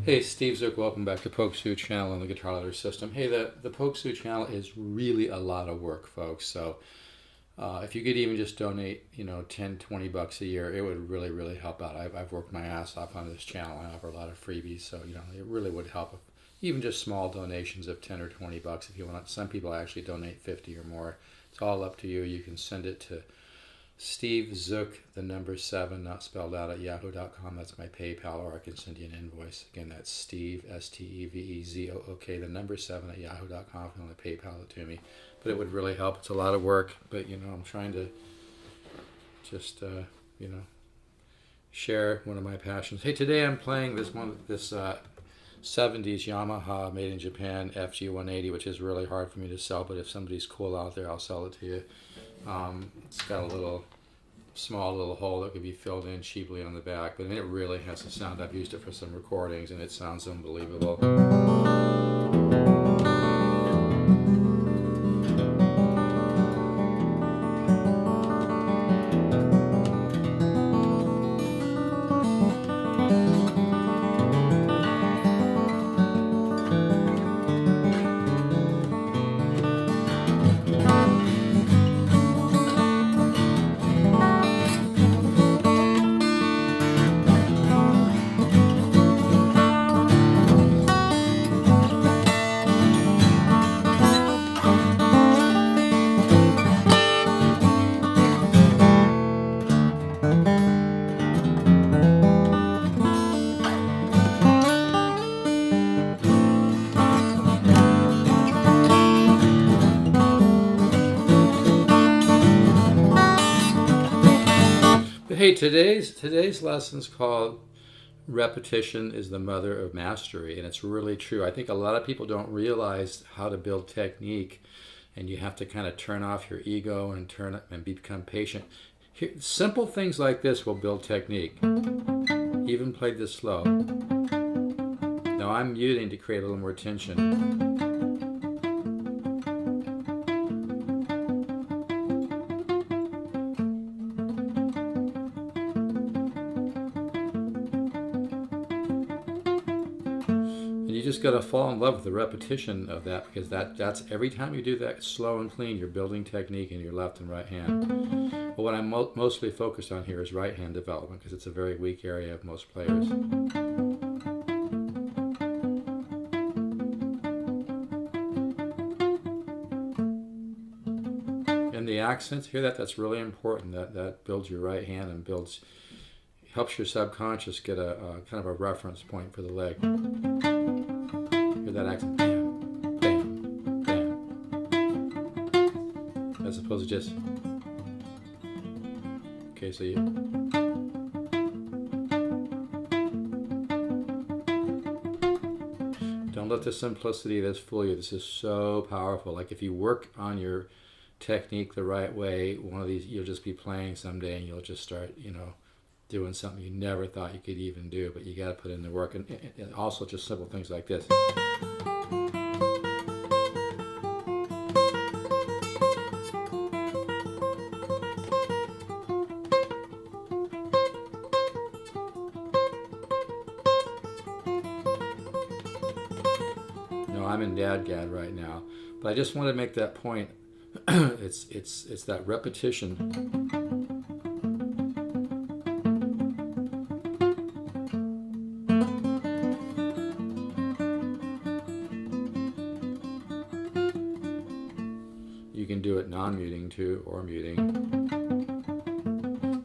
Hey, Steve Zook, welcome back to Poke Sue channel and the Guitar Leader System. Hey, the Poke Sue channel is really a lot of work, folks. So if you could even just donate, 10, 20 bucks a year, it would really, really help out. I've worked my ass off on this channel. I offer a lot of freebies, so, it really would help. Even just small donations of 10 or 20 bucks if you want. Some people actually donate 50 or more. It's all up to you. You can send it to Steve Zook, the number 7, not spelled out, at yahoo.com. That's my PayPal, or I can send you an invoice. Again, that's Steve, STEVEZOOK, the number 7 at yahoo.com. If you want to PayPal it to me. But it would really help. It's a lot of work, but, I'm trying to just, share one of my passions. Hey, today I'm playing this 70s Yamaha made in Japan FG180, which is really hard for me to sell, but if somebody's cool out there, I'll sell it to you. It's got a small little hole that could be filled in cheaply on the back, but it really has the sound. I've used it for some recordings and it sounds unbelievable. Hey, today's lesson's called Repetition is the Mother of Mastery, and it's really true. I think a lot of people don't realize how to build technique, and you have to kind of turn off your ego and become patient. Simple things like this will build technique. Even played this slow. Now I'm muting to create a little more tension. You just got to fall in love with the repetition of that, because that's every time you do that slow and clean, you're building technique in your left and right hand. But what I'm mostly focused on here is right hand development, because it's a very weak area of most players. And the accents, hear that? That's really important. That builds your right hand and helps your subconscious get a kind of a reference point for the leg. That accent, bam, bam, bam, as opposed to just, okay, so you, don't let the simplicity of this fool you. This is so powerful. Like if you work on your technique the right way, one of these, you'll just be playing someday and you'll just start, doing something you never thought you could even do, but you got to put in the work. And also just simple things like this. No, I'm in Dadgad right now, but I just want to make that point. It's that repetition. You can do it non-muting too, or muting.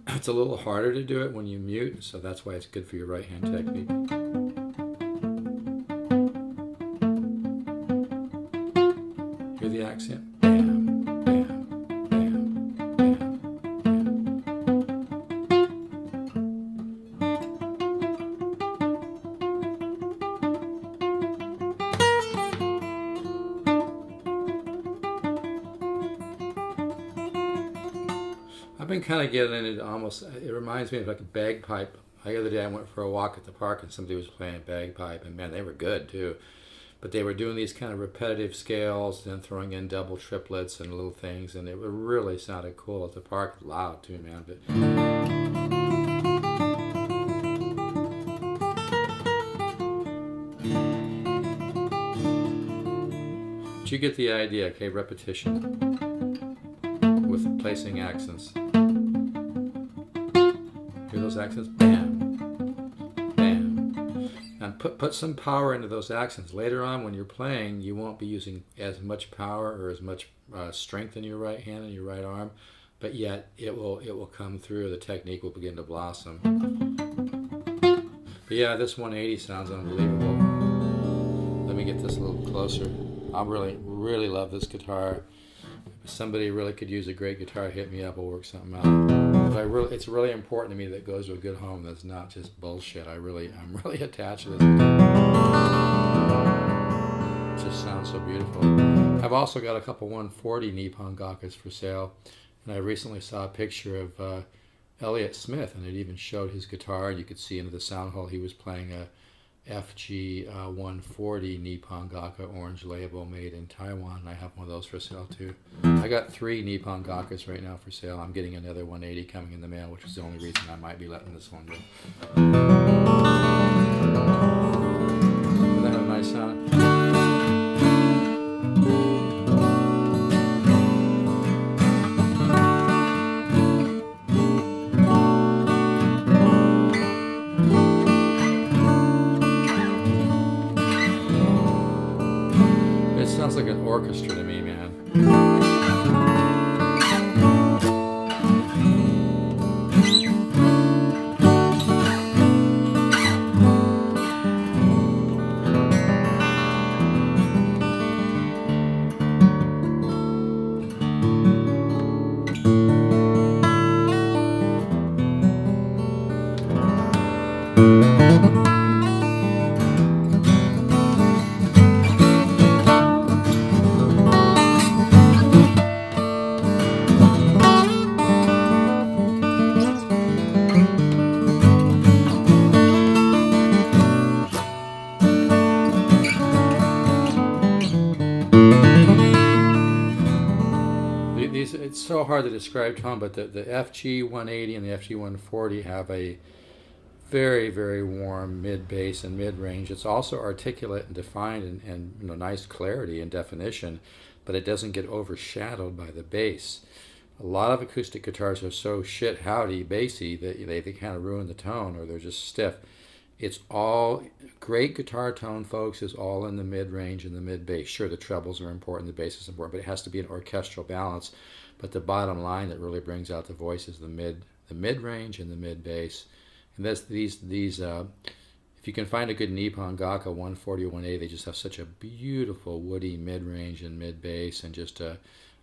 It's a little harder to do it when you mute, so that's why it's good for your right hand technique. Hear the accent? Bam, bam, bam, bam, bam. I've been kind of getting into almost, it reminds me of like a bagpipe. The other day I went for a walk at the park and somebody was playing a bagpipe, and man, they were good too. But they were doing these kind of repetitive scales, then throwing in double triplets and little things, and it really sounded cool at the park. Loud too, man. But But you get the idea, okay? Repetition with placing accents. Hear those accents? Bam, bam. And put some power into those accents. Later on when you're playing, you won't be using as much power or as much strength in your right hand and your right arm, but yet it will come through. The technique will begin to blossom. But yeah, this 180 sounds unbelievable. Let me get this a little closer. I really love this guitar. If somebody really could use a great guitar, hit me up, we'll work something out. But it's really important to me that it goes to a good home. That's not just bullshit. I'm really attached to this guitar. It just sounds so beautiful. I've also got a couple 140 Nippon Gakkas for sale, and I recently saw a picture of Elliot Smith, and it even showed his guitar. You could see into the sound hole he was playing a FG 140 Nippon Gakka orange label made in Taiwan, and I have one of those for sale too. I got 3 Nippon Gakkas right now for sale. I'm getting another 180 coming in the mail, which is the only reason I might be letting this one go. Doesn't that have a nice sound? Sounds like an orchestra to me, man. It's so hard to describe tone, but the FG 180 and the FG 140 have a very, very warm mid bass and mid range. It's also articulate and defined and nice clarity and definition, but it doesn't get overshadowed by the bass. A lot of acoustic guitars are so shit howdy bassy that they kind of ruin the tone, or they're just stiff. It's all great guitar tone, folks, is all in the mid range and the mid bass. Sure, the trebles are important, the bass is important, but it has to be an orchestral balance. But the bottom line that really brings out the voice is the mid range and the mid bass. And that's these if you can find a good Nippon Gakka 140 or 180, they just have such a beautiful woody mid range and mid bass, and just a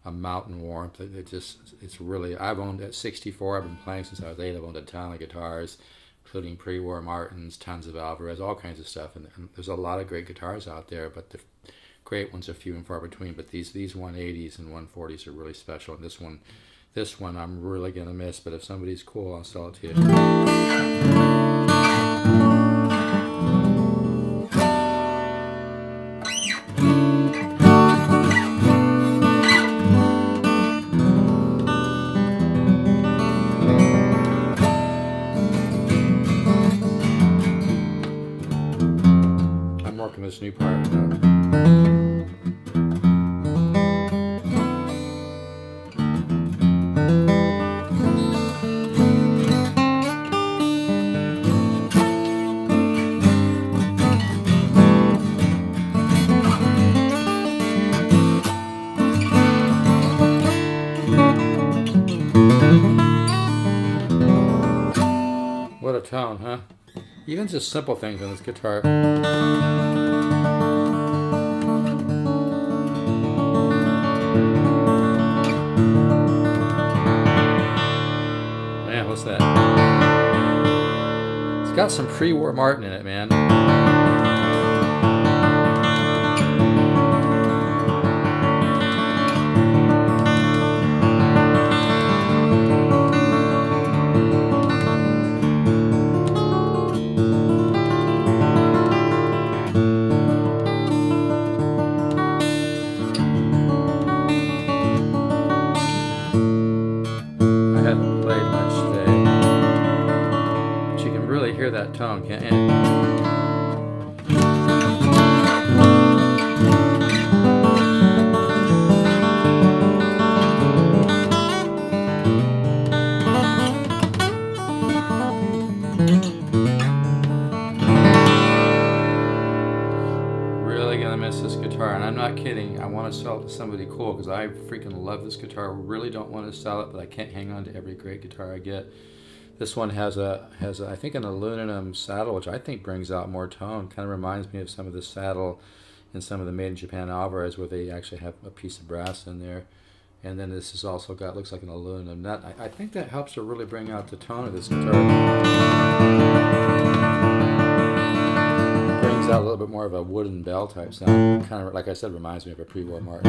mountain warmth. It's really, I've owned at 64. I've been playing since I was 8. I've owned a ton of guitars, including pre-war Martins, tons of Alvarez, all kinds of stuff. And there's a lot of great guitars out there, but the great ones are few and far between. But these 180s and 140s are really special. And this one I'm really gonna miss. But if somebody's cool, I'll sell it to you. I'm working this new part now. What a tone, huh? Even just simple things on this guitar. Man, what's that? It's got some pre-war Martin in it, man. Hear that tone, can't you? guitar, and I'm not kidding. I want to sell it to somebody cool because I freaking love this guitar. Really don't want to sell it, but I can't hang on to every great guitar I get. This one has I think an aluminum saddle, which I think brings out more tone. Kind of reminds me of some of the saddle in some of the made in Japan Alvarez, where they actually have a piece of brass in there. And then this has also got, looks like an aluminum nut. I think that helps to really bring out the tone of this guitar. Brings out a little bit more of a wooden bell type sound. Kind of, like I said, reminds me of a pre-war Martin.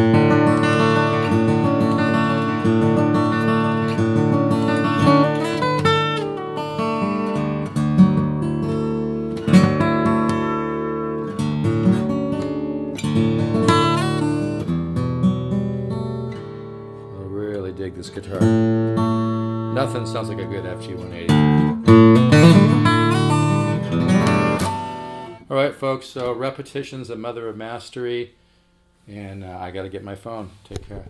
Dig this guitar. Nothing sounds like a good FG 180. Alright folks, so repetition's the mother of mastery, and I gotta get my phone. Take care.